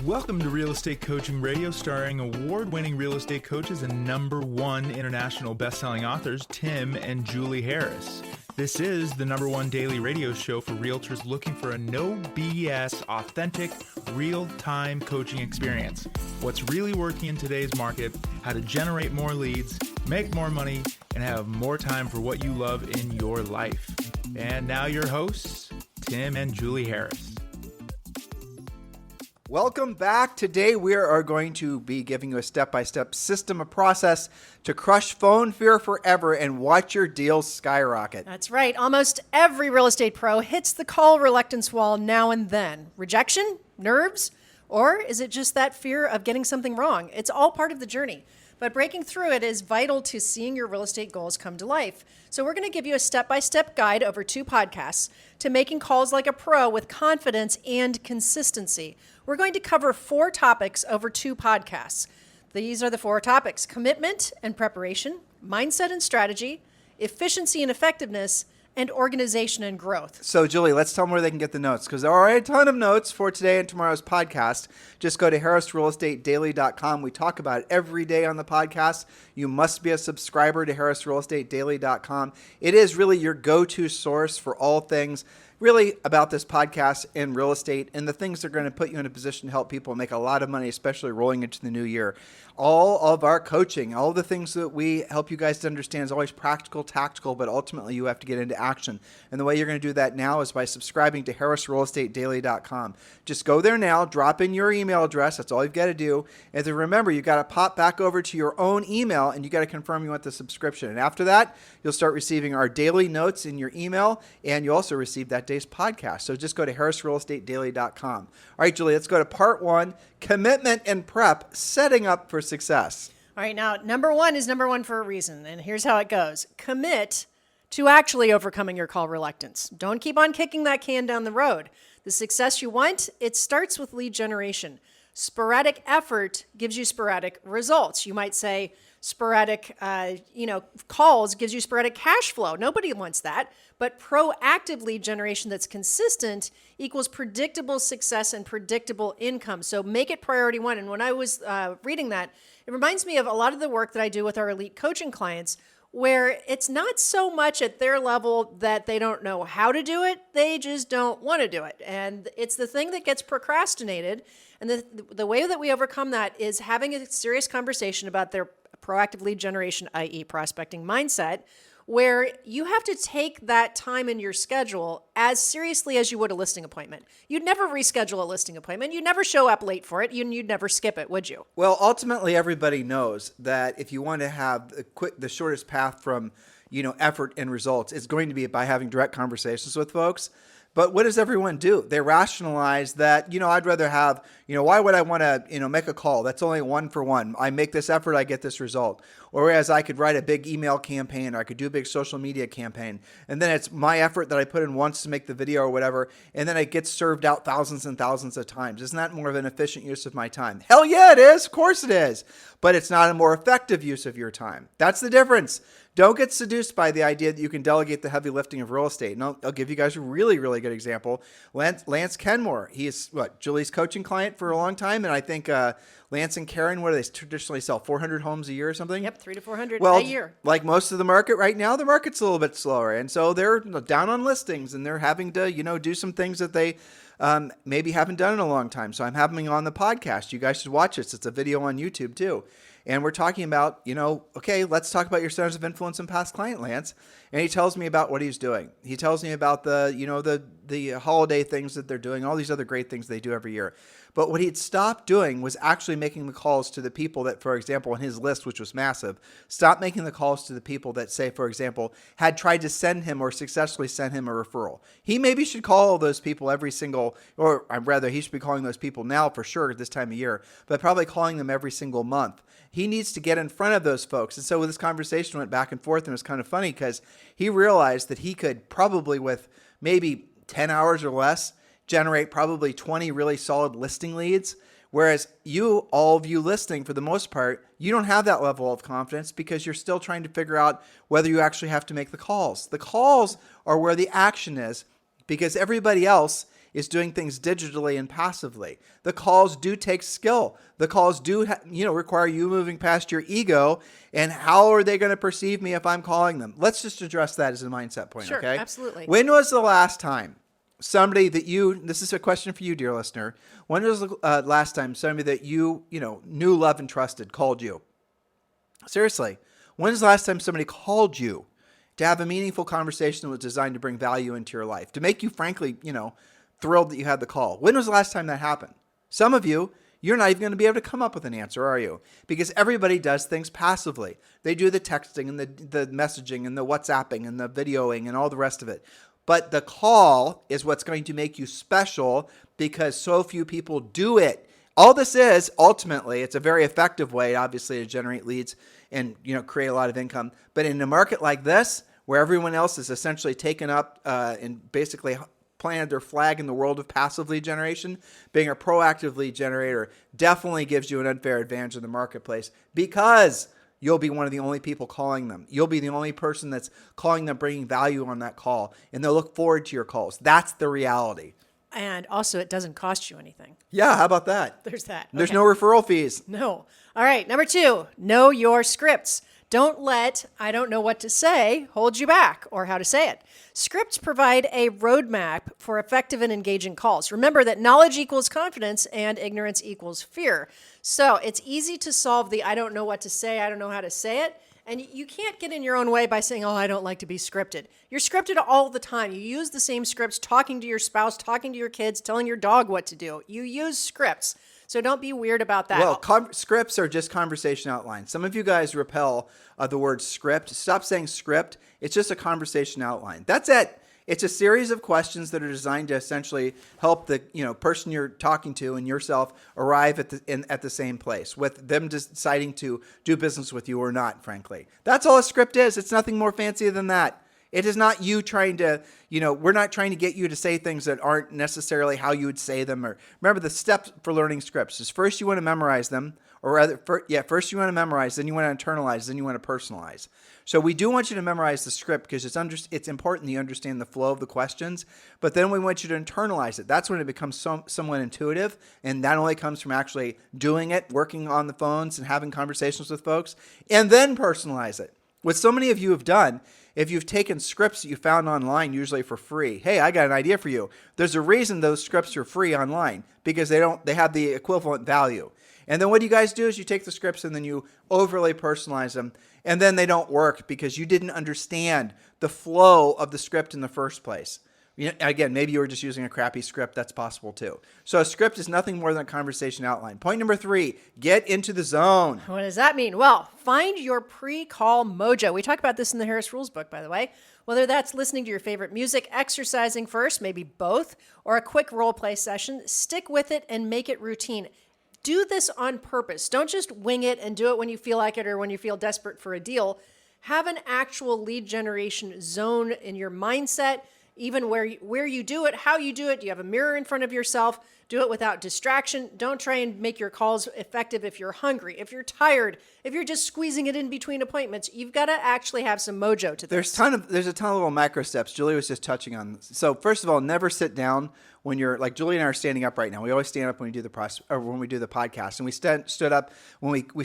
Welcome to Real Estate Coaching Radio, starring award-winning real estate coaches and #1 international best-selling authors, Tim and Julie Harris. This is the #1 daily radio show for realtors looking for a no BS, authentic, real-time coaching experience. What's really working in today's market, how to generate more leads, make more money, and have more time for what you love in your life. And now your hosts, Tim and Julie Harris. Welcome back. Today we are going to be giving you a step-by-step system, a process to crush phone fear forever and watch your deals skyrocket. That's right. Almost every real estate pro hits the call reluctance wall now and then. Rejection? Nerves? Or is it just that fear of getting something wrong? It's all part of the journey. But breaking through it is vital to seeing your real estate goals come to life. So we're going to give you a step-by-step guide over 2 podcasts to making calls like a pro with confidence and consistency. We're going to cover 4 topics over 2 podcasts. These are the 4 topics: commitment and preparation, mindset and strategy, efficiency and effectiveness, and organization and growth. So, Julie, let's tell them where they can get the notes, because there are a ton of notes for today and tomorrow's podcast. Just go to harrisrealestatedaily.com. We talk about it every day on the podcast. You must be a subscriber to harrisrealestatedaily.com. It is really your go-to source for all things really about this podcast and real estate and the things that are going to put you in a position to help people make a lot of money, especially rolling into the new year. All of our coaching, all the things that we help you guys to understand is always practical, tactical, but ultimately you have to get into action. And the way you're going to do that now is by subscribing to harrisrealestatedaily.com. Just go there now, drop in your email address. That's all you've got to do. And then remember, you've got to pop back over to your own email and you got to confirm you want the subscription. And after that, you'll start receiving our daily notes in your email, and you also receive that day's podcast. So just go to harrisrealestatedaily.com. All right, Julie, let's go to part 1, commitment and prep, setting up for success. All right, now, #1 is #1 for a reason, and here's how it goes. Commit to actually overcoming your call reluctance. Don't keep on kicking that can down the road. The success you want, it starts with lead generation. Sporadic effort gives you sporadic results. You might say sporadic, calls gives you sporadic cash flow. Nobody wants that. But proactive lead generation that's consistent equals predictable success and predictable income. So make it priority 1. And when I was reading that, it reminds me of a lot of the work that I do with our elite coaching clients, where it's not so much at their level that they don't know how to do it, they just don't want to do it. And it's the thing that gets procrastinated. And the way that we overcome that is having a serious conversation about their proactive lead generation, i.e. prospecting mindset, where you have to take that time in your schedule as seriously as you would a listing appointment. You'd never reschedule a listing appointment. You'd never show up late for it. You'd never skip it, would you? Well, ultimately, everybody knows that if you want to have the shortest path from, effort and results, it's going to be by having direct conversations with folks. But what does everyone do? They rationalize that, I'd rather have, why would I want to, make a call? That's only 1 for 1. I make this effort, I get this result. Or whereas I could write a big email campaign, or I could do a big social media campaign. And then it's my effort that I put in once to make the video or whatever. And then it gets served out thousands and thousands of times. Isn't that more of an efficient use of my time? Hell yeah, it is. Of course it is. But it's not a more effective use of your time. That's the difference. Don't get seduced by the idea that you can delegate the heavy lifting of real estate. And I'll give you guys a really, really good example. Lance Kenmore, he is Julie's coaching client for a long time. And I think Lance and Karen, what do they traditionally sell? 400 homes a year or something? Yep, 300 to 400 a year. Like most of the market right now, the market's a little bit slower. And so they're down on listings and they're having to, do some things that they maybe haven't done in a long time. So I'm having him on the podcast. You guys should watch this. It's a video on YouTube too. And we're talking about, okay, let's talk about your centers of influence and past client, Lance. And he tells me about what he's doing. He tells me about the holiday things that they're doing, all these other great things they do every year. But what he'd stopped doing was actually making the calls to the people that, for example, in his list, which was massive, stopped making the calls to the people that, say, for example, had tried to send him or successfully send him a referral. He maybe should call those people every single, or rather, he should be calling those people now for sure at this time of year, but probably calling them every single month. He needs to get in front of those folks. And so this conversation went back and forth, and it was kind of funny because he realized that he could probably, with maybe 10 hours or less, generate probably 20 really solid listing leads. Whereas all of you listening, for the most part, you don't have that level of confidence because you're still trying to figure out whether you actually have to make the calls. The calls are where the action is, because everybody else is doing things digitally and passively. The calls do take skill. The calls do require you moving past your ego, and how are they going to perceive me if I'm calling them? Let's just address that as a mindset point, Sure, okay? absolutely. When was the last time somebody that this is a question for you, dear listener. When was the last time somebody that you knew, loved, and trusted called you? Seriously, when was the last time somebody called you to have a meaningful conversation that was designed to bring value into your life, to make you, frankly, thrilled that you had the call? When was the last time that happened? Some of you, you're not even going to be able to come up with an answer, are you? Because everybody does things passively. They do the texting and the messaging and the WhatsApping and the videoing and all the rest of it. But the call is what's going to make you special because so few people do it. All this is, ultimately, it's a very effective way, obviously, to generate leads and create a lot of income. But in a market like this, where everyone else is essentially taken up and basically planted their flag in the world of passive lead generation, being a proactive lead generator definitely gives you an unfair advantage in the marketplace because you'll be one of the only people calling them. You'll be the only person that's calling them, bringing value on that call, and they'll look forward to your calls. That's the reality. And also, it doesn't cost you anything. Yeah, how about that? There's that. There's Okay. no referral fees. No. All right, number 2, know your scripts. Don't let "I don't know what to say" hold you back, or how to say it. Scripts provide a roadmap for effective and engaging calls. Remember that knowledge equals confidence and ignorance equals fear. So it's easy to solve the "I don't know what to say, I don't know how to say it." And you can't get in your own way by saying, "Oh, I don't like to be scripted." You're scripted all the time. You use the same scripts talking to your spouse, talking to your kids, telling your dog what to do. You use scripts. So don't be weird about that. Well, scripts are just conversation outlines. Some of you guys repel the word script. Stop saying script. It's just a conversation outline. That's it. It's a series of questions that are designed to essentially help the person you're talking to and yourself arrive at the same place, with them deciding to do business with you or not, frankly. That's all a script is. It's nothing more fancy than that. It is not you trying to, we're not trying to get you to say things that aren't necessarily how you would say them. Or remember, the steps for learning scripts is first you want to memorize them, or rather, first you want to memorize, then you want to internalize, then you want to personalize. So we do want you to memorize the script because it's important that you understand the flow of the questions, but then we want you to internalize it. That's when it becomes somewhat intuitive, and that only comes from actually doing it, working on the phones and having conversations with folks, and then personalize it. What so many of you have done, if you've taken scripts that you found online, usually for free, hey, I got an idea for you. There's a reason those scripts are free online, because they have the equivalent value. And then what you guys do is you take the scripts and then you overly personalize them, and then they don't work because you didn't understand the flow of the script in the first place. Again, maybe you were just using a crappy script. That's possible too. So a script is nothing more than a conversation outline. Point number 3, get into the zone. What does that mean? Well, find your pre-call mojo. We talk about this in the Harris Rules book, by the way. Whether that's listening to your favorite music, exercising first, maybe both, or a quick role play session, stick with it and make it routine. Do this on purpose. Don't just wing it and do it when you feel like it or when you feel desperate for a deal. Have an actual lead generation zone in your mindset, even where you do it, how you do it. Do you have a mirror in front of yourself? Do it without distraction. Don't try and make your calls effective if you're hungry, if you're tired, if you're just squeezing it in between appointments. You've got to actually have some mojo to this. There's a ton of little micro steps. Julie was just touching on. So first of all, never sit down when you're, like Julie and I are standing up right now. We always stand up when we do the podcast, and we stood up when we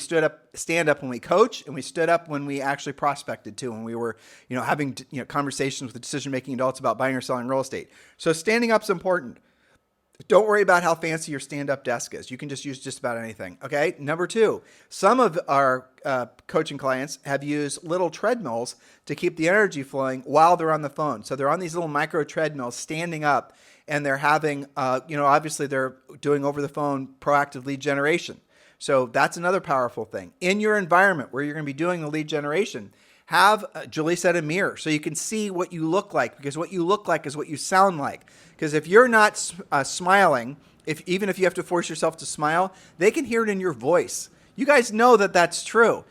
stand up when we coach, and we stood up when we actually prospected too, when we were having conversations with decision-making adults about buying or selling real estate. So standing up's important. Don't worry about how fancy your stand-up desk is. You can just use just about anything. Okay. Number 2, some of our coaching clients have used little treadmills to keep the energy flowing while they're on the phone. So they're on these little micro treadmills standing up, and they're having, obviously they're doing over the phone proactive lead generation. So that's another powerful thing. In your environment where you're going to be doing the lead generation, have, Julie said, a mirror so you can see what you look like, because what you look like is what you sound like. Because if you're not smiling, even if you have to force yourself to smile, they can hear it in your voice. You guys know that that's true.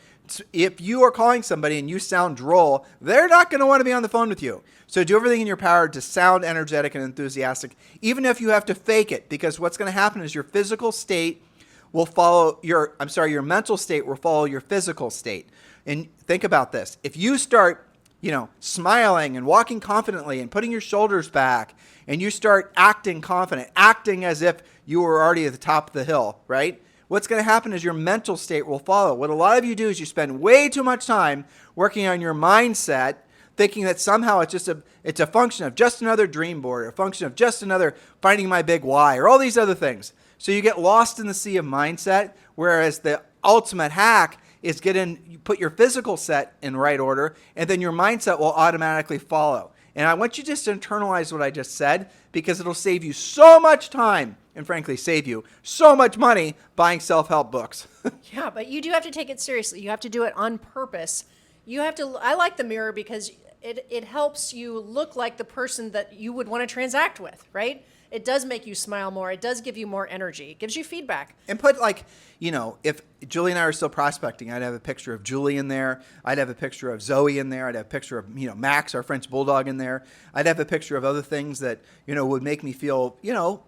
If you are calling somebody and you sound droll, they're not going to want to be on the phone with you. So do everything in your power to sound energetic and enthusiastic, even if you have to fake it, because what's going to happen is your physical state will follow your mental state will follow your physical state. And think about this. If you start, smiling and walking confidently and putting your shoulders back, and you start acting confident, acting as if you were already at the top of the hill, right? What's going to happen is your mental state will follow. What a lot of you do is you spend way too much time working on your mindset, thinking that somehow it's a function of just another dream board, or a function of just another finding my big why, or all these other things. So you get lost in the sea of mindset, whereas the ultimate hack is you put your physical set in right order, and then your mindset will automatically follow. And I want you just to internalize what I just said, because it'll save you so much time, and frankly, save you so much money buying self-help books. Yeah, but you do have to take it seriously. You have to do it on purpose. I like the mirror because it helps you look like the person that you would want to transact with, right? It does make you smile more. It does give you more energy. It gives you feedback. And put if Julie and I are still prospecting, I'd have a picture of Julie in there. I'd have a picture of Zoe in there. I'd have a picture of, Max, our French bulldog, in there. I'd have a picture of other things that, would make me feel,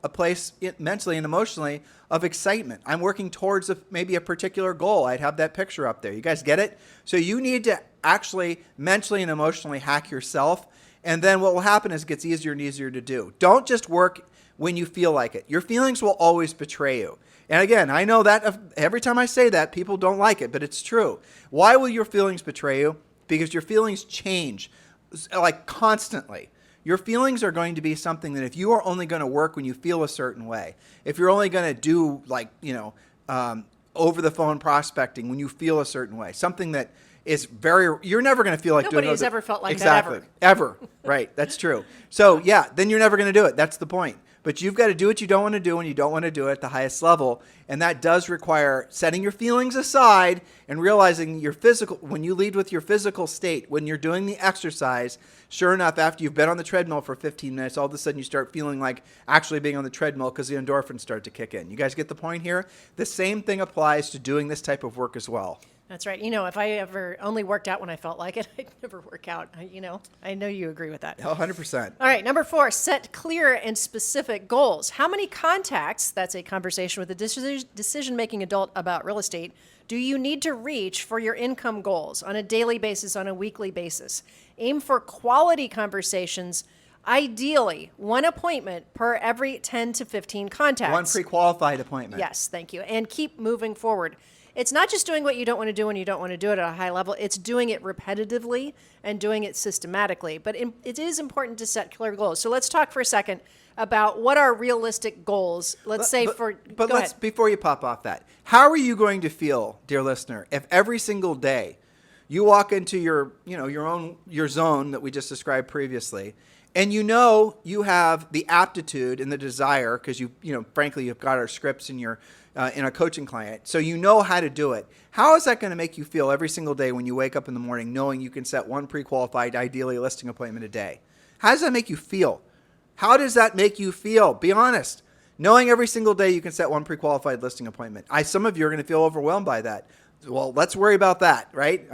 a place mentally and emotionally of excitement. I'm working towards maybe a particular goal. I'd have that picture up there. You guys get it? So you need to actually mentally and emotionally hack yourself. And then what will happen is it gets easier and easier to do. Don't just work when you feel like it. Your feelings will always betray you. And again, I know that every time I say that, people don't like it, but it's true. Why will your feelings betray you? Because your feelings change constantly. Your feelings are going to be something that if you are only going to work when you feel a certain way, if you're only going to do over the phone prospecting when you feel a certain way, something that is you're never going to feel like doing it. Nobody's ever felt like exactly, that ever. Ever. Right. That's true. So yeah, then you're never going to do it. That's the point. But you've got to do what you don't want to do when you don't want to do it at the highest level. And that does require setting your feelings aside and realizing when you lead with your physical state, when you're doing the exercise, sure enough, after you've been on the treadmill for 15 minutes, all of a sudden you start feeling like actually being on the treadmill because the endorphins start to kick in. You guys get the point here? The same thing applies to doing this type of work as well. That's right. If I ever only worked out when I felt like it, I'd never work out. I know you agree with that. 100%. All right. Number 4, set clear and specific goals. How many contacts, that's a conversation with a decision-making adult about real estate, do you need to reach for your income goals on a daily basis, on a weekly basis? Aim for quality conversations. Ideally, 1 appointment per every 10 to 15 contacts. 1 pre-qualified appointment. Yes, thank you. And keep moving forward. It's not just doing what you don't want to do when you don't want to do it at a high level. It's doing it repetitively and doing it systematically. But it is important to set clear goals. So let's talk for a second about what are realistic goals. Before you pop off that, how are you going to feel, dear listener, if every single day you walk into your zone that we just described previously, and you have the aptitude and the desire because frankly you've got our scripts in a coaching client, so you know how to do it. How is that going to make you feel every single day when you wake up in the morning knowing you can set 1 pre-qualified, ideally listing appointment a day? How does that make you feel? How does that make you feel? Be honest. Knowing every single day you can set 1 pre-qualified listing appointment. Some of you are going to feel overwhelmed by that. Well, let's worry about that, right?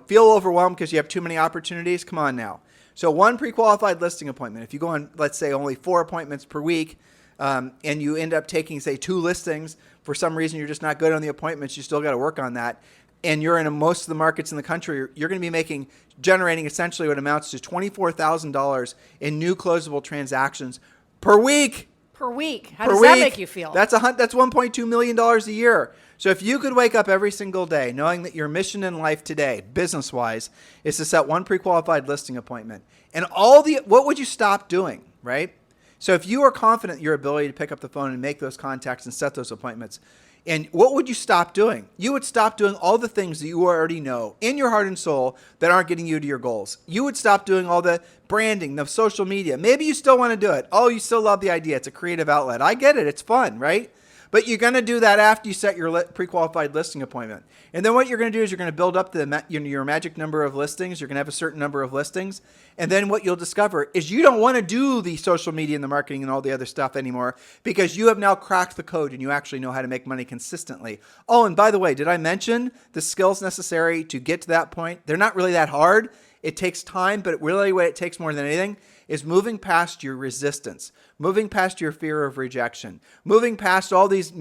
Feel overwhelmed because you have too many opportunities. Come on now. So 1 pre-qualified listing appointment. If you go on, let's say, only 4 appointments per week, and you end up taking, say, 2 listings, for some reason you're just not good on the appointments, you still got to work on that, and you're in most of the markets in the country, you're going to be generating essentially what amounts to $24,000 in new closable transactions per week. Per week. How does that make you feel? That's $1.2 million a year. So if you could wake up every single day knowing that your mission in life today, business-wise, is to set 1 pre-qualified listing appointment, and what would you stop doing, right? So if you are confident in your ability to pick up the phone and make those contacts and set those appointments, and what would you stop doing? You would stop doing all the things that you already know in your heart and soul that aren't getting you to your goals. You would stop doing all the branding, the social media. Maybe you still want to do it. Oh, you still love the idea. It's a creative outlet. I get it. It's fun, right? But you're going to do that after you set your pre-qualified listing appointment. And then what you're going to do is you're going to build up your magic number of listings. You're going to have a certain number of listings. And then what you'll discover is you don't want to do the social media and the marketing and all the other stuff anymore because you have now cracked the code and you actually know how to make money consistently. Oh, and by the way, did I mention the skills necessary to get to that point? They're not really that hard. It takes time, but really what it takes more than anything is moving past your resistance, moving past your fear of rejection, moving past all these,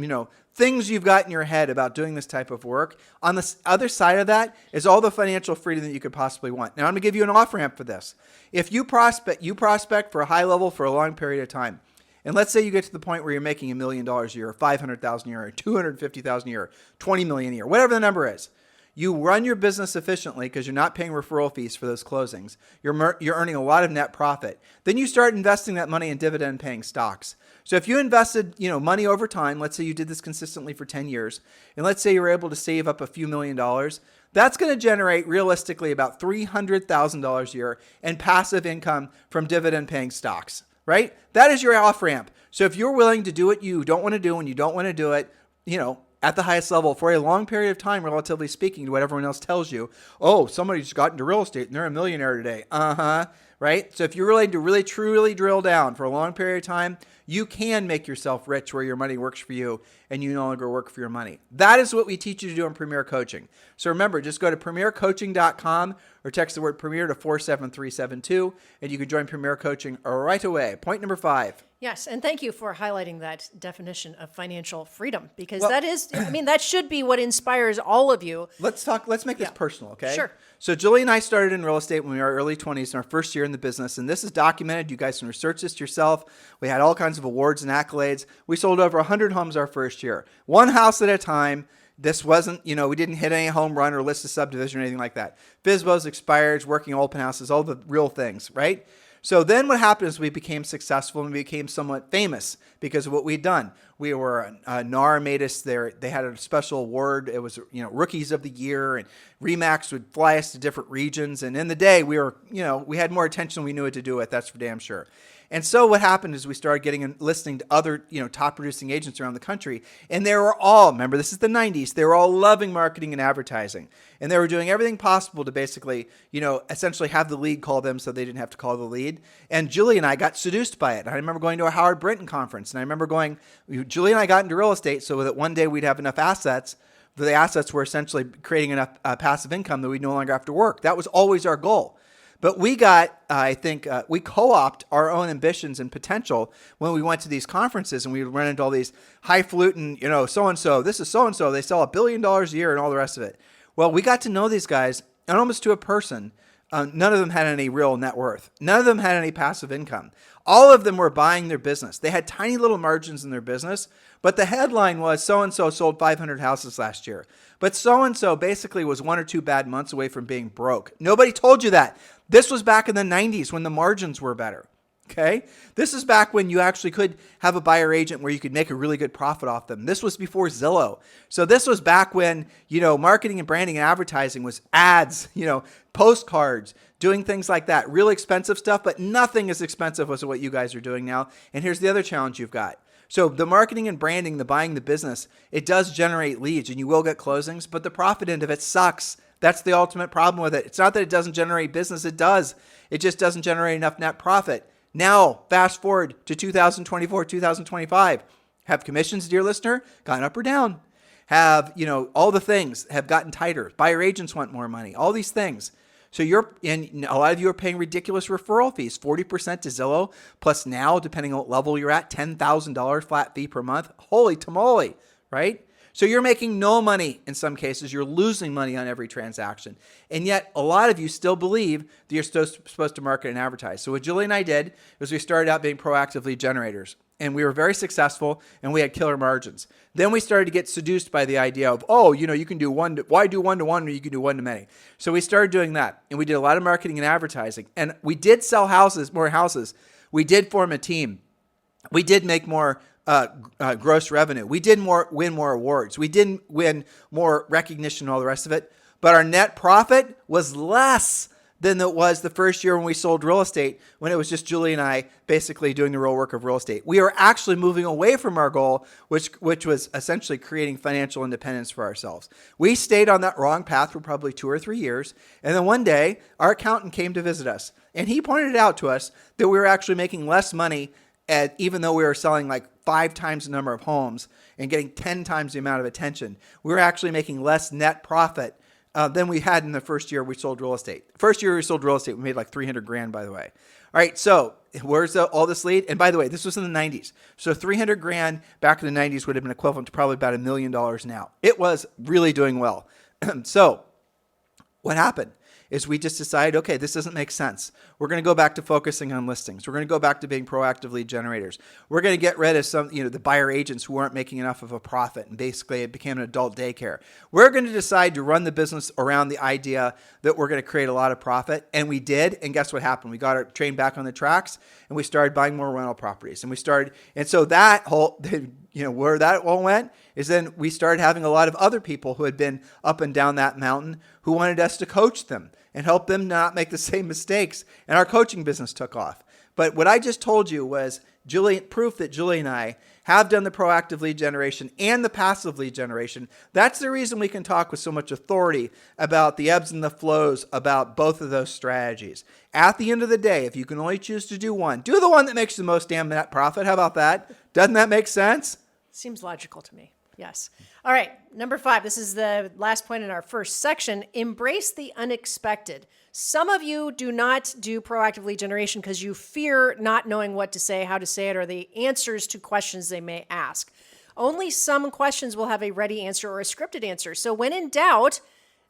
things you've got in your head about doing this type of work. On the other side of that is all the financial freedom that you could possibly want. Now, I'm going to give you an off-ramp for this. If you prospect for a high level for a long period of time, and let's say you get to the point where you're making $1 million a year, or $500,000 a year, or $250,000 a year, $20 million a year, whatever the number is. You run your business efficiently because you're not paying referral fees for those closings. You're earning a lot of net profit. Then you start investing that money in dividend-paying stocks. So if you invested, money over time, let's say you did this consistently for 10 years, and let's say you were able to save up a few $1,000,000, that's going to generate realistically about $300,000 a year in passive income from dividend-paying stocks, right? That is your off-ramp. So if you're willing to do what you don't want to do when you don't want to do it, at the highest level for a long period of time, relatively speaking to what everyone else tells you, oh, somebody just got into real estate and they're a millionaire today. Right? So if you're willing to really, truly drill down for a long period of time, you can make yourself rich where your money works for you and you no longer work for your money. That is what we teach you to do in Premier Coaching. So remember, just go to premiercoaching.com or text the word Premier to 47372 and you can join Premier Coaching right away. Point number 5. Yes, and thank you for highlighting that definition of financial freedom because that should be what inspires all of you. Let's make this personal, okay? Sure. So Julie and I started in real estate when we were early 20s in our first year in the business, and this is documented. You guys can research this yourself. We had all kinds of awards and accolades. We sold over 100 homes our first year, one house at a time. This wasn't, we didn't hit any home run or list a subdivision or anything like that. FSBOs, expireds, working open houses, all the real things, right? So then what happened is we became successful and we became somewhat famous because of what we'd done. We were, NAR made us there. They had a special award. It was, Rookies of the Year, and RE/MAX would fly us to different regions. And in the day, we were, we had more attention than we knew what to do with. That's for damn sure. And so what happened is we started getting and listening to other, top producing agents around the country. And they were all, remember, this is the 90s, they were all loving marketing and advertising. And they were doing everything possible to basically, essentially have the lead call them so they didn't have to call the lead. And Julie and I got seduced by it. I remember going to a Howard Brinton conference. And I remember Julie and I got into real estate so that one day we'd have enough assets. The assets were essentially creating enough passive income that we'd no longer have to work. That was always our goal. But we got, we co-opt our own ambitions and potential when we went to these conferences and we would run into all these highfalutin, so-and-so, this is so-and-so, they sell $1 billion a year and all the rest of it. Well, we got to know these guys, and almost to a person, none of them had any real net worth. None of them had any passive income. All of them were buying their business. They had tiny little margins in their business, but the headline was so-and-so sold 500 houses last year. But so-and-so basically was 1 or 2 bad months away from being broke. Nobody told you that. This was back in the 90s when the margins were better. Okay? This is back when you actually could have a buyer agent where you could make a really good profit off them. This was before Zillow. So this was back when, marketing and branding and advertising was ads, postcards, doing things like that. Really expensive stuff, but nothing as expensive as what you guys are doing now. And here's the other challenge you've got. So the marketing and branding, the buying the business, it does generate leads and you will get closings, but the profit end of it sucks. That's the ultimate problem with it. It's not that it doesn't generate business. It does. It just doesn't generate enough net profit. Now, fast forward to 2024, 2025. Have commissions, dear listener, gone up or down? Have, all the things have gotten tighter. Buyer agents want more money. All these things. So a lot of you are paying ridiculous referral fees, 40% to Zillow, plus now, depending on what level you're at, $10,000 flat fee per month. Holy tamale, right? So you're making no money in some cases. You're losing money on every transaction. And yet a lot of you still believe that you're supposed to market and advertise. So what Julie and I did was we started out being proactive lead generators. And we were very successful and we had killer margins. Then we started to get seduced by the idea of, you can do why do one-to-one when you can do one-to-many? So we started doing that. And we did a lot of marketing and advertising. And we did sell more houses. We did form a team. We did make more gross revenue. We did win more awards. We didn't win more recognition and all the rest of it. But our net profit was less than it was the first year when we sold real estate, when it was just Julie and I basically doing the real work of real estate. We are actually moving away from our goal, which was essentially creating financial independence for ourselves. We stayed on that wrong path for probably 2 or 3 years. And then one day, our accountant came to visit us. And he pointed out to us that we were actually making less money even though we were selling like 5 times the number of homes and getting 10 times the amount of attention. We were actually making less net profit than we had in the first year we sold real estate. First year we sold real estate, we made like $300,000, by the way. All right, so where's all this lead? And by the way, this was in the 90s. So 300 grand back in the 90s would have been equivalent to probably about $1 million now. It was really doing well. So what happened is we just decided, okay, this doesn't make sense. We're going to go back to focusing on listings. We're going to go back to being proactive lead generators. We're going to get rid of some, the buyer agents who weren't making enough of a profit, and basically it became an adult daycare. We're going to decide to run the business around the idea that we're going to create a lot of profit, and we did. And guess what happened? We got our train back on the tracks, and we started buying more rental properties. And so that whole, where that all went is then we started having a lot of other people who had been up and down that mountain who wanted us to coach them and help them not make the same mistakes. And our coaching business took off. But what I just told you was proof that Julie and I have done the proactive lead generation and the passive lead generation. That's the reason we can talk with so much authority about the ebbs and the flows about both of those strategies. At the end of the day, if you can only choose to do one, do the one that makes the most damn net profit. How about that? Doesn't that make sense? Seems logical to me. Yes. All right. Number 5. This is the last point in our first section. Embrace the unexpected. Some of you do not do proactive lead generation because you fear not knowing what to say, how to say it, or the answers to questions they may ask. Only some questions will have a ready answer or a scripted answer. So when in doubt,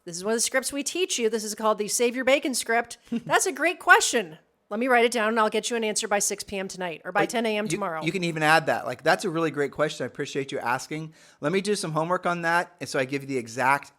this is one of the scripts we teach you. This is called the Save Your Bacon script. That's a great question. Let me write it down and I'll get you an answer by 6 p.m. tonight or by 10 a.m. tomorrow. You can even add that. That's a really great question. I appreciate you asking. Let me do some homework on that. And so I give you the exact,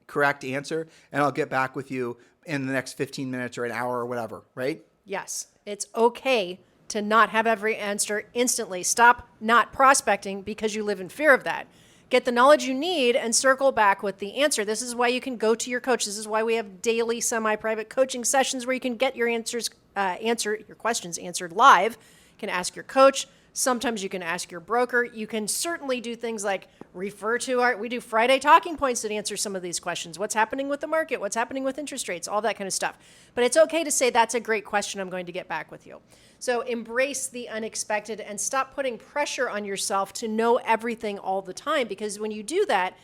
correct answer, and I'll get back with you in the next 15 minutes or an hour or whatever, right? Yes. It's okay to not have every answer instantly. Stop not prospecting because you live in fear of that. Get the knowledge you need and circle back with the answer. This is why you can go to your coach. This is why we have daily semi-private coaching sessions where you can get your your questions answered live. You can ask your coach. Sometimes you can ask your broker. You can certainly do things like refer to we do Friday talking points that answer some of these questions. What's happening with the market? What's happening with interest rates? All that kind of stuff. But it's okay to say that's a great question. I'm going to get back with you. So embrace the unexpected and stop putting pressure on yourself to know everything all the time. Because when you do that,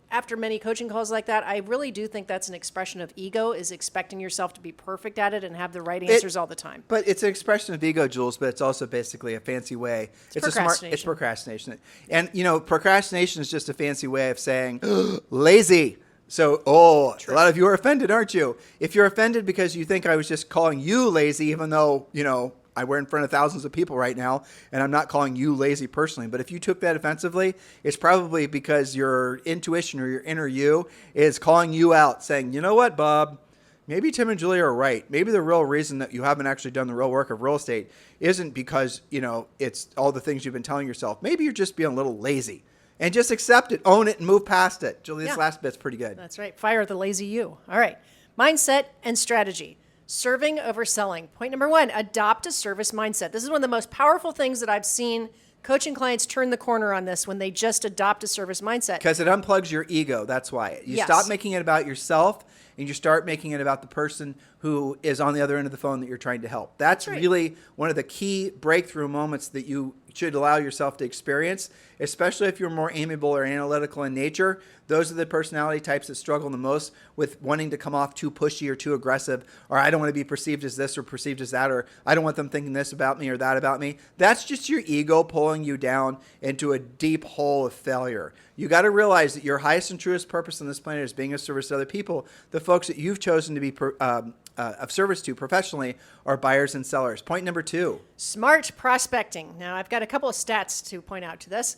after many coaching calls like that, I really do think that's an expression of ego, is expecting yourself to be perfect at it and have the right answers all the time. But it's an expression of ego, Jules, but it's also basically a fancy way. It's procrastination. And, procrastination is just a fancy way of saying lazy. So, a lot of you are offended, aren't you? If you're offended because you think I was just calling you lazy, even though, we're in front of thousands of people right now, and I'm not calling you lazy personally. But if you took that offensively, it's probably because your intuition or your inner you is calling you out, saying, you know what, Bob? Maybe Tim and Julie are right. Maybe the real reason that you haven't actually done the real work of real estate isn't because, it's all the things you've been telling yourself. Maybe you're just being a little lazy. And just accept it, own it, and move past it. Julie, this last bit's pretty good. That's right. Fire the lazy you. All right. Mindset and strategy. Serving over selling. Point number 1, adopt a service mindset. This is one of the most powerful things that I've seen coaching clients turn the corner on this when they just adopt a service mindset. Because it unplugs your ego. That's why. You stop making it about yourself and you start making it about the person who is on the other end of the phone that you're trying to help. That's right. Really one of the key breakthrough moments that you should allow yourself to experience, especially if you're more amiable or analytical in nature. Those are the personality types that struggle the most with wanting to come off too pushy or too aggressive, or I don't want to be perceived as this or perceived as that, or I don't want them thinking this about me or that about me. That's just your ego pulling you down into a deep hole of failure. You got to realize that your highest and truest purpose on this planet is being of service to other people. The folks that you've chosen to be of service to professionally are buyers and sellers. Point number 2. Smart prospecting. Now, I've got a couple of stats to point out to this.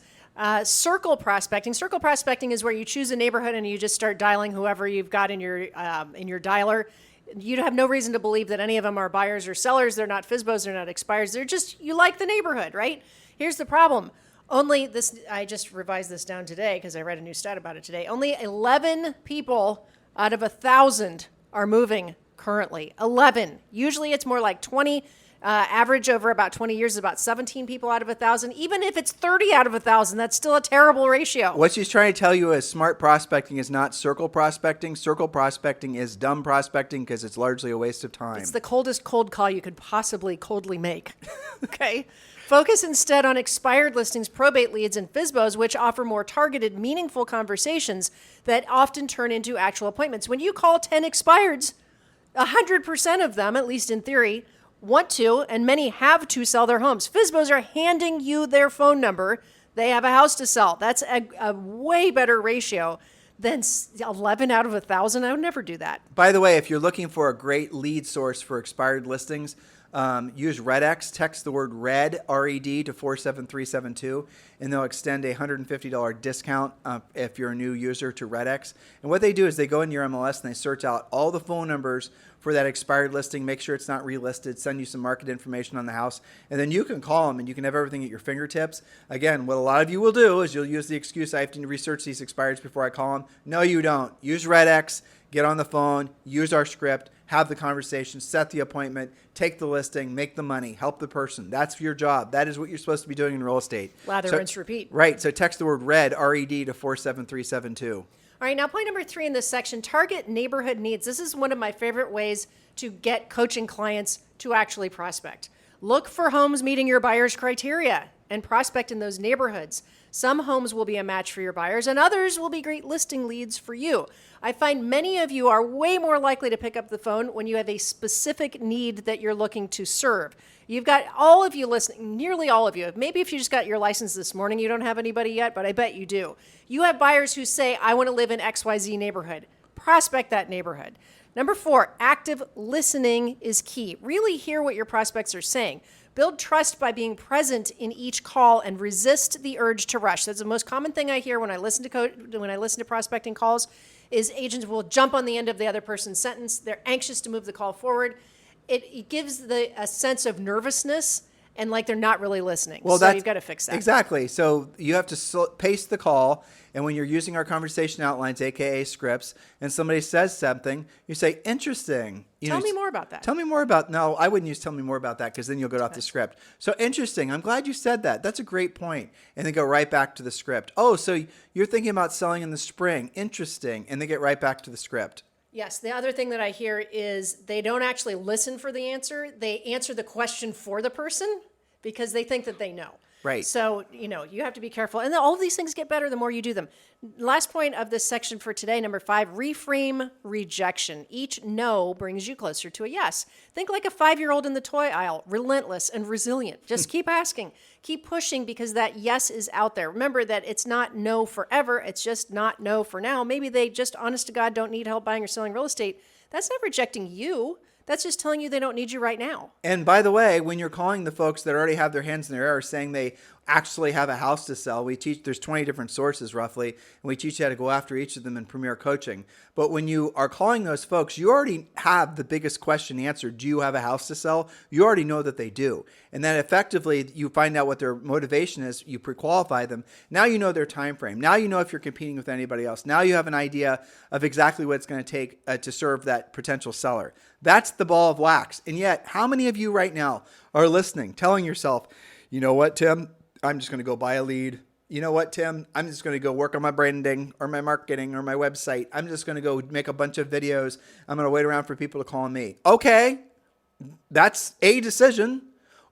Circle prospecting. Circle prospecting is where you choose a neighborhood and you just start dialing whoever you've got in your dialer. You have no reason to believe that any of them are buyers or sellers. They're not FSBOs. They're not expires. They're just, you like the neighborhood, right? Here's the problem. I just revised this down today because I read a new stat about it today. Only 11 people out of 1,000 are moving currently. 11. Usually it's more like 20. Average over about 20 years is about 17 people out of 1,000. Even if it's 30 out of 1,000, that's still a terrible ratio. What she's trying to tell you is smart prospecting is not circle prospecting. Circle prospecting is dumb prospecting because it's largely a waste of time. It's the coldest cold call you could possibly coldly make. Okay? Focus instead on expired listings, probate leads, and FSBOs, which offer more targeted, meaningful conversations that often turn into actual appointments. When you call 10 expireds, 100% of them, at least in theory, want to, and many have to sell their homes. FSBOs are handing you their phone number. They have a house to sell. That's a way better ratio than 11 out of 1,000. I would never do that. By the way, if you're looking for a great lead source for expired listings, use RedX. Text the word RED, R-E-D, to 47372, and they'll extend a $150 discount if you're a new user to RedX. And what they do is they go into your MLS and they search out all the phone numbers for that expired listing, make sure it's not relisted, send you some market information on the house, and then you can call them and you can have everything at your fingertips. Again, what a lot of you will do is you'll use the excuse, I have to research these expireds before I call them. No, you don't. Use RedX, get on the phone, use our script, have the conversation, set the appointment, take the listing, make the money, help the person. That's your job. That is what you're supposed to be doing in real estate. Lather, rinse, repeat. Right. So text the word RED, R-E-D, to 47372. All right, now point number 3 in this section, target neighborhood needs. This is one of my favorite ways to get coaching clients to actually prospect. Look for homes meeting your buyer's criteria and prospect in those neighborhoods. Some homes will be a match for your buyers and others will be great listing leads for you. I find many of you are way more likely to pick up the phone when you have a specific need that you're looking to serve. You've got all of you listening, nearly all of you. Maybe if you just got your license this morning, you don't have anybody yet, but I bet you do. You have buyers who say, I want to live in XYZ neighborhood. Prospect that neighborhood. Number 4, active listening is key. Really hear what your prospects are saying. Build trust by being present in each call and resist the urge to rush. That's the most common thing I hear when I listen to prospecting calls is agents will jump on the end of the other person's sentence. They're anxious to move the call forward. It gives a sense of nervousness and like they're not really listening. Well, so you've got to fix that. Exactly. So you have to pace the call. And when you're using our conversation outlines, AKA scripts, and somebody says something, you say, interesting. Tell me more about that. Tell me more about, no, I wouldn't use tell me more about that because then you'll go off the script. So interesting. I'm glad you said that. That's a great point. And then go right back to the script. Oh, so you're thinking about selling in the spring. Interesting. And they get right back to the script. Yes. The other thing that I hear is they don't actually listen for the answer. They answer the question for the person because they think that they know. Right. So, you have to be careful. And all of these things get better the more you do them. Last point of this section for today, number 5, reframe rejection. Each no brings you closer to a yes. Think like a 5-year-old in the toy aisle, relentless and resilient. Just keep asking, keep pushing because that yes is out there. Remember that it's not no forever. It's just not no for now. Maybe they just, honest to God, don't need help buying or selling real estate. That's not rejecting you. That's just telling you they don't need you right now. And by the way, when you're calling the folks that already have their hands in their air saying they actually have a house to sell, we teach, there's 20 different sources roughly, and we teach you how to go after each of them in Premier Coaching. But when you are calling those folks, you already have the biggest question answered. Do you have a house to sell? You already know that they do. And then effectively, you find out what their motivation is. You pre-qualify them. Now you know their time frame. Now you know if you're competing with anybody else. Now you have an idea of exactly what it's going to take to serve that potential seller. That's the ball of wax. And yet, how many of you right now are listening, telling yourself, you know what, Tim? I'm just going to go buy a lead. You know what, Tim? I'm just going to go work on my branding or my marketing or my website. I'm just going to go make a bunch of videos. I'm going to wait around for people to call me. Okay, that's a decision.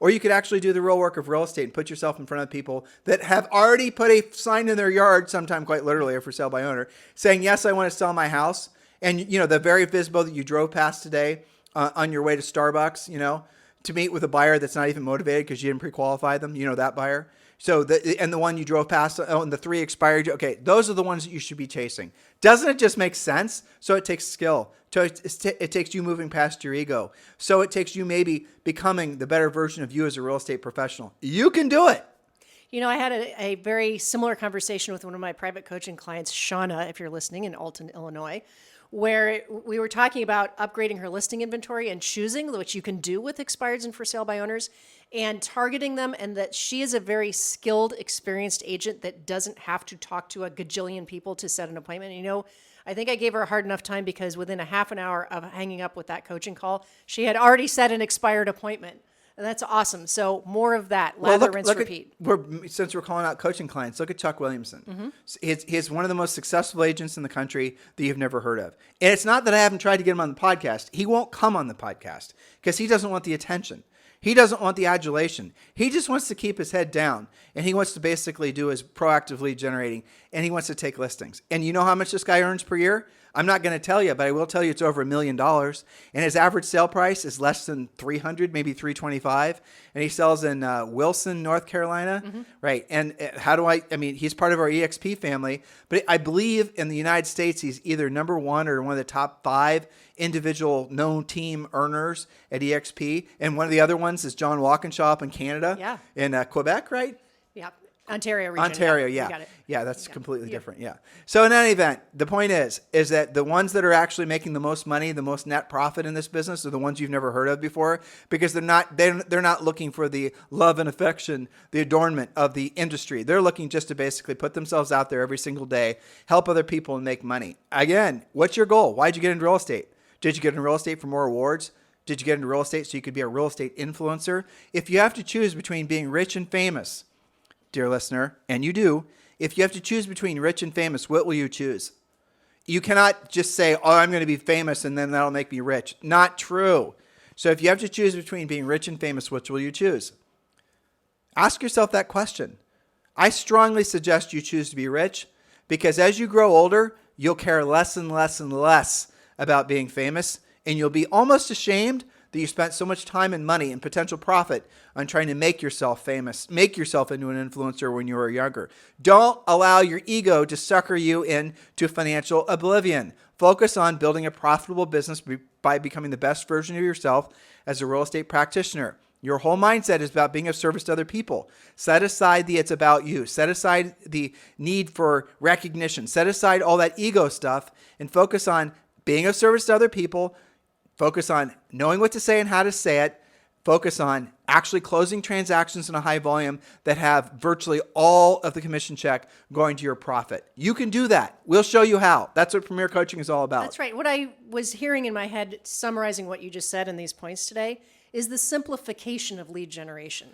Or you could actually do the real work of real estate and put yourself in front of people that have already put a sign in their yard, sometime quite literally or for sale by owner, saying, yes, I want to sell my house. And, the very FSBO that you drove past today on your way to Starbucks, to meet with a buyer that's not even motivated because you didn't pre-qualify them, that buyer. So, the one you drove past, and the 3 expired, okay, those are the ones that you should be chasing. Doesn't it just make sense? So it takes skill. So it takes you moving past your ego. So it takes you maybe becoming the better version of you as a real estate professional. You can do it. I had a very similar conversation with one of my private coaching clients, Shauna, if you're listening, in Alton, Illinois, where we were talking about upgrading her listing inventory and choosing, which you can do with expireds and for sale by owners, and targeting them, and that she is a very skilled, experienced agent that doesn't have to talk to a gajillion people to set an appointment. I think I gave her a hard enough time because within a half an hour of hanging up with that coaching call, she had already set an expired appointment. And that's awesome. So more of that. Lather, rinse, repeat. Since we're calling out coaching clients, look at Chuck Williamson. Mm-hmm. He's one of the most successful agents in the country that you've never heard of. And it's not that I haven't tried to get him on the podcast. He won't come on the podcast because he doesn't want the attention. He doesn't want the adulation. He just wants to keep his head down, and he wants to basically do his proactive lead generating, and he wants to take listings. And you know how much this guy earns per year? I'm not going to tell you, but I will tell you it's over $1 million. And his average sale price is less than 300, maybe 325. And he sells in Wilson, North Carolina. Right. And he's part of our EXP family, but I believe in the United States, he's either number one or one of the top 5 individual known team earners at EXP. And one of the other ones is John Walkinshaw up in Canada, in Quebec, right? Yeah. Ontario region. Ontario, You got it. Yeah, that's completely different. Yeah. So in any event, the point is that the ones that are actually making the most money, the most net profit in this business are the ones you've never heard of before, because they're not looking for the love and affection, the adornment of the industry. They're looking just to basically put themselves out there every single day, help other people, and make money. Again, what's your goal? Why'd you get into real estate? Did you get into real estate for more awards? Did you get into real estate so you could be a real estate influencer? If you have to choose between being rich and famous, dear listener, and you do, if you have to choose between rich and famous, what will you choose? You cannot just say, oh, I'm going to be famous and then that'll make me rich. Not true. So if you have to choose between being rich and famous, which will you choose? Ask yourself that question. I strongly suggest you choose to be rich, because as you grow older, you'll care less and less and less about being famous, and you'll be almost ashamed that you spent so much time and money and potential profit on trying to make yourself famous, make yourself into an influencer when you were younger. Don't allow your ego to sucker you into financial oblivion. Focus on building a profitable business by becoming the best version of yourself as a real estate practitioner. Your whole mindset is about being of service to other people. Set aside the it's about you. Set aside the need for recognition. Set aside all that ego stuff and focus on being of service to other people. Focus on knowing what to say and how to say it. Focus on actually closing transactions in a high volume that have virtually all of the commission check going to your profit. You can do that. We'll show you how. That's what Premier Coaching is all about. That's right. What I was hearing in my head, summarizing what you just said in these points today, is the simplification of lead generation.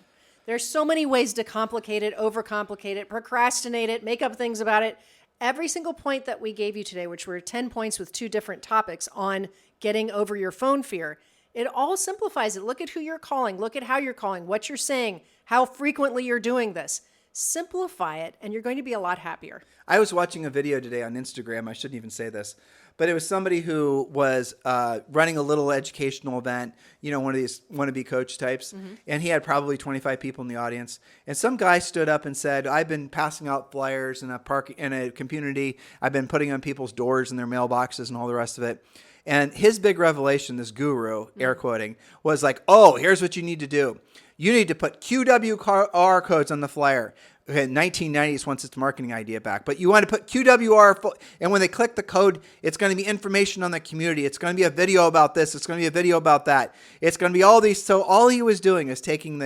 There's so many ways to complicate it, overcomplicate it, procrastinate it, make up things about it. Every single point that we gave you today, which were 10 points with 2 different topics on getting over your phone fear, it all simplifies it. Look at who you're calling. Look at how you're calling, what you're saying, how frequently you're doing this. Simplify it, and you're going to be a lot happier. I was watching a video today on Instagram. I shouldn't even say this, but it was somebody who was running a little educational event, one of these wannabe coach types, and he had probably 25 people in the audience. And some guy stood up and said, I've been passing out flyers in a community. I've been putting on people's doors and their mailboxes and all the rest of it. And his big revelation, this guru, air quoting, was like, oh, here's what you need to do. You need to put QWR codes on the flyer. Okay, 1990s wants its marketing idea back. But you want to put QWR, and when they click the code, it's going to be information on the community. It's going to be a video about this. It's going to be a video about that. It's going to be all these. So all he was doing is taking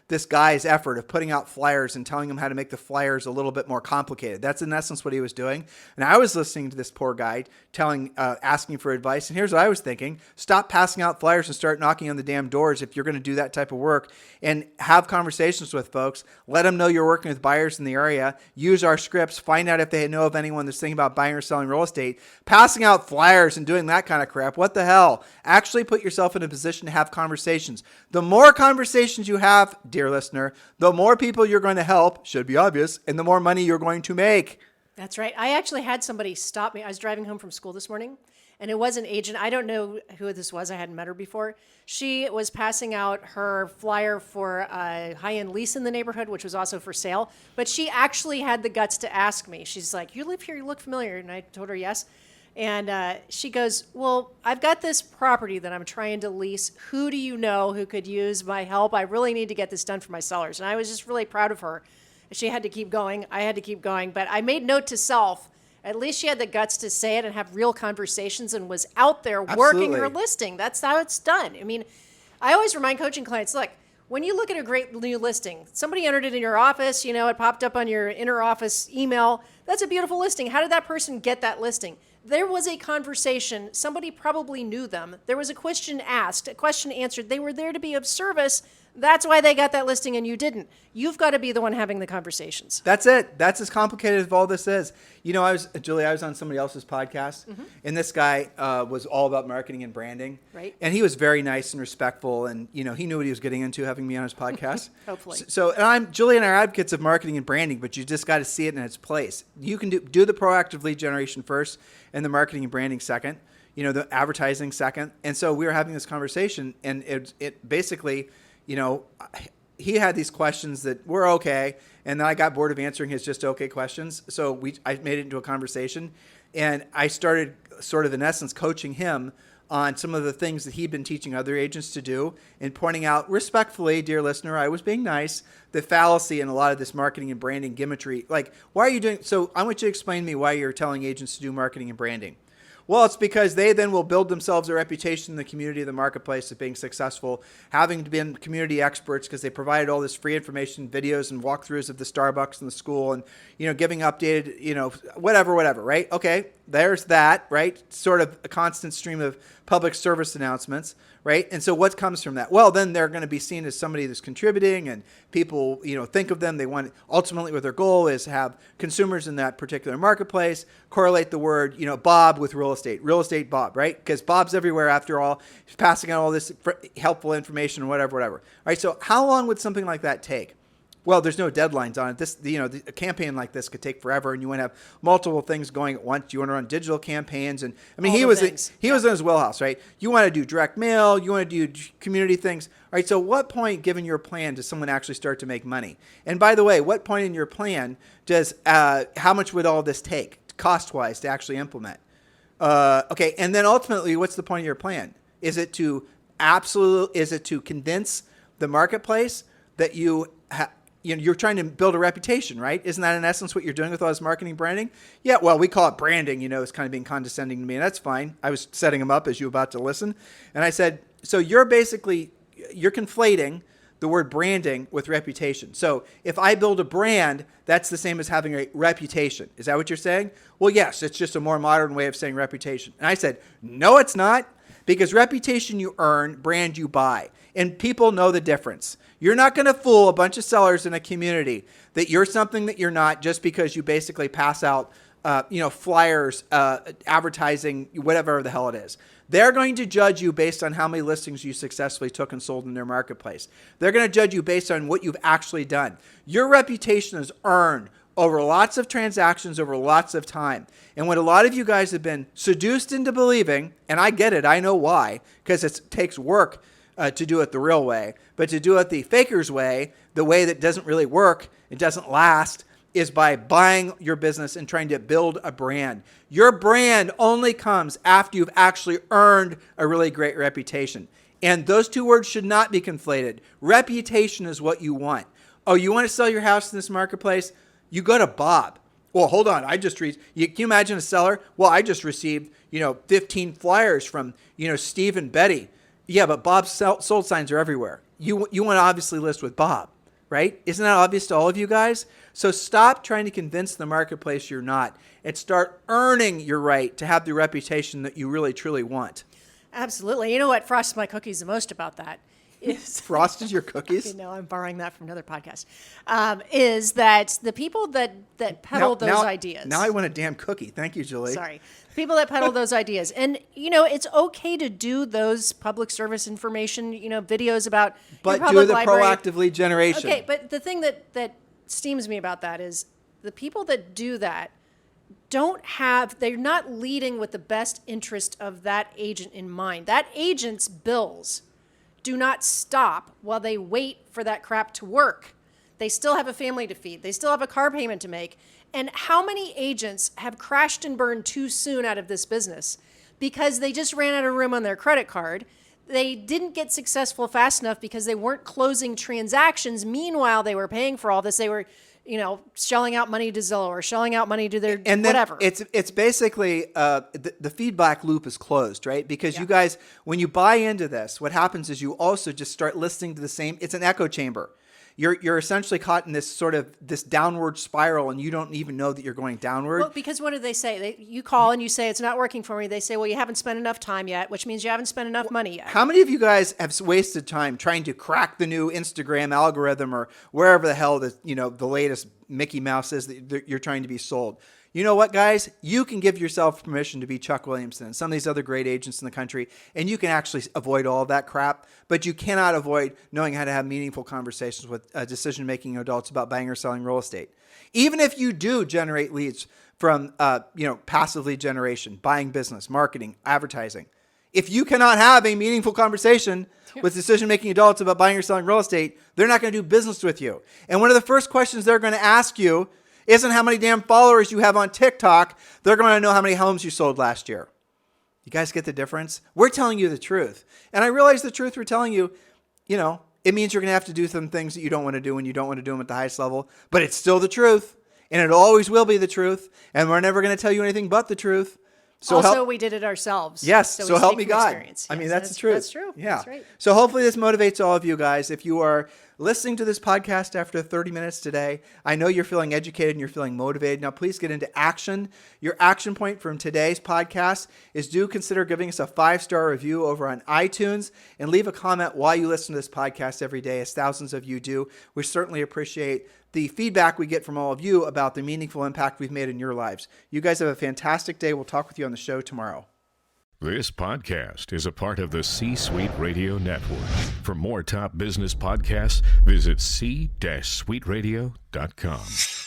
this guy's effort of putting out flyers and telling him how to make the flyers a little bit more complicated. That's in essence what he was doing. And I was listening to this poor guy asking for advice. And here's what I was thinking. Stop passing out flyers and start knocking on the damn doors if you're going to do that type of work, and have conversations with folks. Let them know you're working with buyers in the area. Use our scripts. Find out if they know of anyone that's thinking about buying or selling real estate. Passing out flyers and doing that kind of crap. What the hell? Actually put yourself in a position to have conversations. The more conversations you have, dear listener, the more people you're going to help, should be obvious, and the more money you're going to make. That's right. I actually had somebody stop me. I was driving home from school this morning, and it was an agent. I don't know who this was. I hadn't met her before. She was passing out her flyer for a high-end lease in the neighborhood, which was also for sale. But she actually had the guts to ask me. She's like, you live here, you look familiar. And I told her yes. And she goes, well, I've got this property that I'm trying to lease. Who do you know who could use my help? I really need to get this done for my sellers. And I was just really proud of her. She had to keep going. I had to keep going. But I made note to self, at least she had the guts to say it and have real conversations and was out there working her listing. That's how it's done. I mean, I always remind coaching clients, look, when you look at a great new listing, somebody entered it in your office, it popped up on your inner office email. That's a beautiful listing. How did that person get that listing? There was a conversation. Somebody probably knew them. There was a question asked, a question answered. They were there to be of service. That's why they got that listing and you didn't. You've got to be the one having the conversations. That's it. That's as complicated as all this is. You know, Julie, I was on somebody else's podcast, and this guy was all about marketing and branding. Right. And he was very nice and respectful, and, you know, he knew what he was getting into having me on his podcast. Hopefully. And Julie and I are advocates of marketing and branding, but you just got to see it in its place. You can do the proactive lead generation first and the marketing and branding second, you know, the advertising second. And so we were having this conversation, and it basically, you know, he had these questions that were okay, and then I got bored of answering his just okay questions. So I made it into a conversation, and I started sort of in essence coaching him on some of the things that he'd been teaching other agents to do, and pointing out respectfully, dear listener, I was being nice, the fallacy in a lot of this marketing and branding gimmickry. Like, why are you doing, so I want you to explain to me why you're telling agents to do marketing and branding. Well, it's because they then will build themselves a reputation in the community, the marketplace, of being successful, having been community experts because they provided all this free information, videos and walkthroughs of the Starbucks and the school, and, you know, giving updated, you know, whatever, right? Okay, there's that, right? Sort of a constant stream of public service announcements, right? And so what comes from that? Well, then they're going to be seen as somebody that's contributing, and people, you know, think of them. They want, ultimately what their goal is to have consumers in that particular marketplace correlate the word, you know, Bob with real estate Bob, right? Because Bob's everywhere after all. He's passing out all this helpful information, whatever. All right. So how long would something like that take? Well, there's no deadlines on it. This, you know, a campaign like this could take forever, and you want to have multiple things going at once. You want to run digital campaigns, and I mean, he was in his wheelhouse, right? You want to do direct mail, you want to do community things, all right? So, what point, given your plan, does someone actually start to make money? And by the way, what point in your plan does how much would all this take, cost-wise, to actually implement? Okay, and then ultimately, what's the point of your plan? Is it to convince the marketplace that you're trying to build a reputation, right? Isn't that in essence what you're doing with all this marketing branding? Yeah, well, we call it branding, you know, it's kind of being condescending to me, and that's fine. I was setting him up as you were about to listen. And I said, so you're conflating the word branding with reputation. So if I build a brand, that's the same as having a reputation. Is that what you're saying? Well, yes, it's just a more modern way of saying reputation. And I said, no, it's not, because reputation you earn, brand you buy. And people know the difference. You're not going to fool a bunch of sellers in a community that you're something that you're not just because you basically pass out, flyers, advertising, whatever the hell it is. They're going to judge you based on how many listings you successfully took and sold in their marketplace. They're going to judge you based on what you've actually done. Your reputation is earned over lots of transactions, over lots of time. And what a lot of you guys have been seduced into believing, and I get it, I know why, because it takes work to do it the real way, but to do it the faker's way, the way that doesn't really work, it doesn't last, is by buying your business and trying to build a brand. Your brand only comes after you've actually earned a really great reputation. And those two words should not be conflated. Reputation is what you want. Oh, you want to sell your house in this marketplace? You go to Bob. Well, hold on. Can you imagine a seller? Well, I just received, 15 flyers from, Steve and Betty. Yeah, but Bob's sold signs are everywhere. You want to obviously list with Bob, right? Isn't that obvious to all of you guys? So stop trying to convince the marketplace you're not, and start earning your right to have the reputation that you really, truly want. Absolutely. You know what frosts my cookies the most about that is... Frosted your cookies? I'm borrowing that from another podcast. Is that the people that peddle those ideas... Now I want a damn cookie. Thank you, Julie. Sorry. People that peddle those ideas. And, it's okay to do those public service information, videos about but your public do the library. proactive lead generation. Okay, but the thing that steams me about that is the people that do that they're not leading with the best interest of that agent in mind. That agent's bills do not stop while they wait for that crap to work. They still have a family to feed. They still have a car payment to make. And how many agents have crashed and burned too soon out of this business because they just ran out of room on their credit card? They didn't get successful fast enough because they weren't closing transactions. Meanwhile, they were paying for all this. They were, shelling out money to Zillow or shelling out money to their and whatever. It's basically the feedback loop is closed, right? Because you guys, when you buy into this, what happens is you also just start listening to the same. It's an echo chamber. you're essentially caught in this downward spiral, and you don't even know that you're going downward. Well, because what do they say? You call and you say, it's not working for me. They say, well, you haven't spent enough time yet, which means you haven't spent enough money yet. How many of you guys have wasted time trying to crack the new Instagram algorithm or wherever the hell the latest Mickey Mouse is that you're trying to be sold? You know what, guys? You can give yourself permission to be Chuck Williamson and some of these other great agents in the country, and you can actually avoid all of that crap, but you cannot avoid knowing how to have meaningful conversations with decision-making adults about buying or selling real estate. Even if you do generate leads from passive lead generation, buying business, marketing, advertising, if you cannot have a meaningful conversation with decision-making adults about buying or selling real estate, they're not going to do business with you. And one of the first questions they're going to ask you isn't how many damn followers you have on TikTok. They're going to know how many homes you sold last year. You guys get the difference? We're telling you the truth. And I realize the truth we're telling you, it means you're going to have to do some things that you don't want to do when you don't want to do them at the highest level. But it's still the truth. And it always will be the truth. And we're never going to tell you anything but the truth. So we did it ourselves. Yes. So help me God. Yes, I mean, that's the truth. That's true. Yeah. That's right. So hopefully this motivates all of you guys. If you are listening to this podcast after 30 minutes today, I know you're feeling educated and you're feeling motivated. Now, please get into action. Your action point from today's podcast is do consider giving us a 5-star review over on iTunes and leave a comment while you listen to this podcast every day, as thousands of you do. We certainly appreciate the feedback we get from all of you about the meaningful impact we've made in your lives. You guys have a fantastic day. We'll talk with you on the show tomorrow. This podcast is a part of the C-Suite Radio Network. For more top business podcasts, visit c-suiteradio.com.